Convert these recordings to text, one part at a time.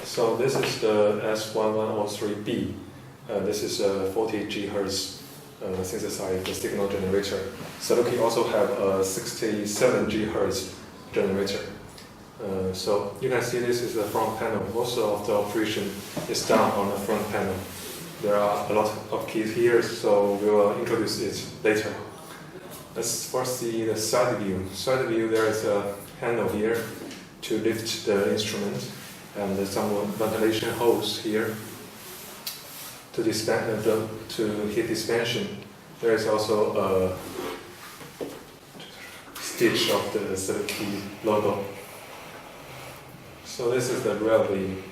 So this is the S1103B. This is a 40 GHz synthesized signal generator. Saluki also have a 67 GHz generator. So you can see this is the front panel. Most of the operation is done on the front panel. There are a lot of keys here, so we will introduce it later. Let's first see the side view. Side view, there is a handle here to lift the instrument, and some ventilation holes here to heat dispension. There is also a stitch of the Saluki logo. So this is the rear view.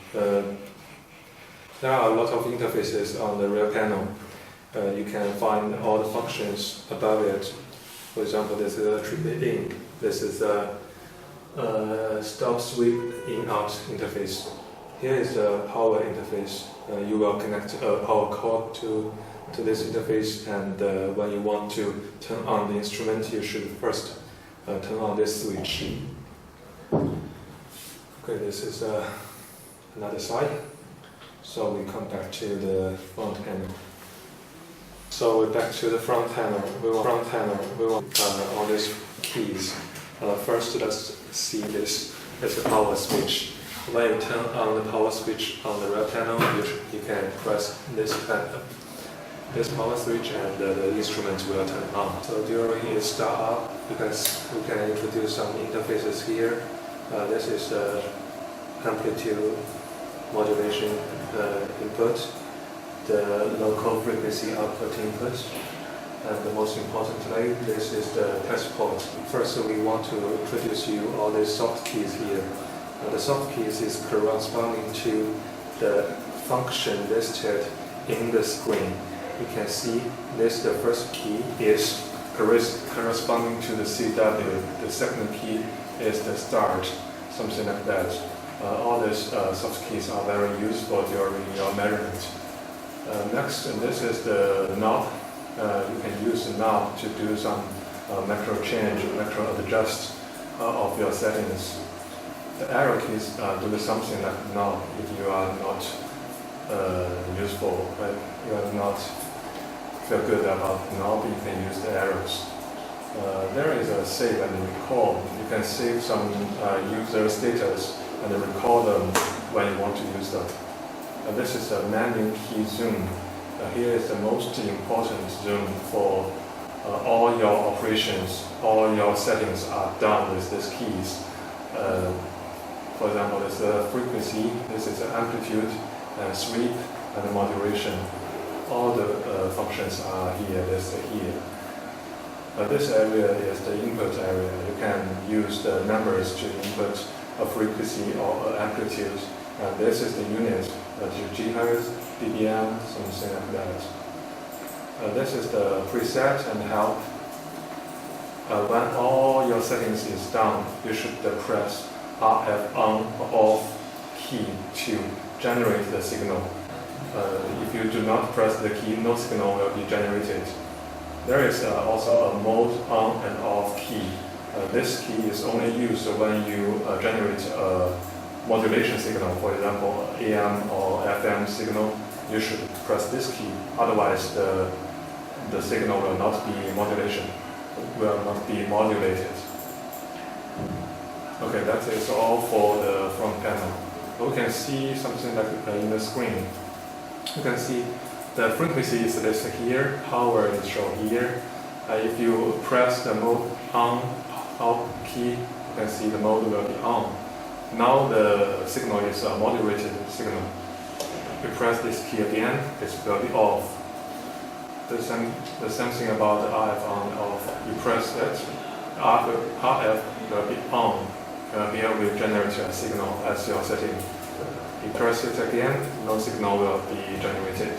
There are a lot of interfaces on the rear panel. You can find all the functions above it. For example, this is a triple in. This is a stop sweep in-out interface. Here is a power interface. You will connect a power cord to this interface, and when you want to turn on the instrument, you should first turn on this switch. Okay, this is another side. So we come back to the front panel. So we're back to the front panel. We want all these keys. First, let's see this. It's a power switch. When you turn on the power switch on the rear panel, you can press this power switch, and the instrument will turn on. So during its startup, we can introduce some interfaces here. This is the amplitude modulation input, the local frequency output input, and the most importantly, this is the test port. First, we want to introduce you all these soft keys here. The soft keys is corresponding to the function listed in the screen. You can see this, the first key is corresponding to the CW. The second key is the start, something like that. All these soft keys are very useful during your measurement. Next, this is the knob. You can use the knob to do some macro change, macro adjust of your settings. The arrow keys do something like the knob. If you are not useful, you are not feel good about the knob, you can use the arrows. There is a save and recall. You can save some user status and recall them when you want to use them. This is a menu key zoom. Here is the most important zoom for all your operations. All your settings are done with these keys. For example, this is the frequency, this is the amplitude, sweep, and the modulation. All the functions are here, listed here. This area is the input area. You can use the numbers to input a frequency or amplitude. This is the unit, GHz, dBm, something like that. This is the preset and help. When all your settings is done, you should press RF on or off key to generate the signal. If you do not press the key, no signal will be generated. There is also a mode on and off key. This key is only used when you generate a modulation signal, for example, AM or FM signal. You should press this key, otherwise the signal will not be modulated. Okay, that is all for the front panel. We can see something like in the screen. You can see the frequency is listed here, power is shown here. If you press the mode on off key, you can see the mode will be on. Now the signal is a modulated signal. If you press this key again, it will be off. The same thing about the RF on and off. You press it, RF will be on. Here will generate a signal as your setting. You press it again, no signal will be generated.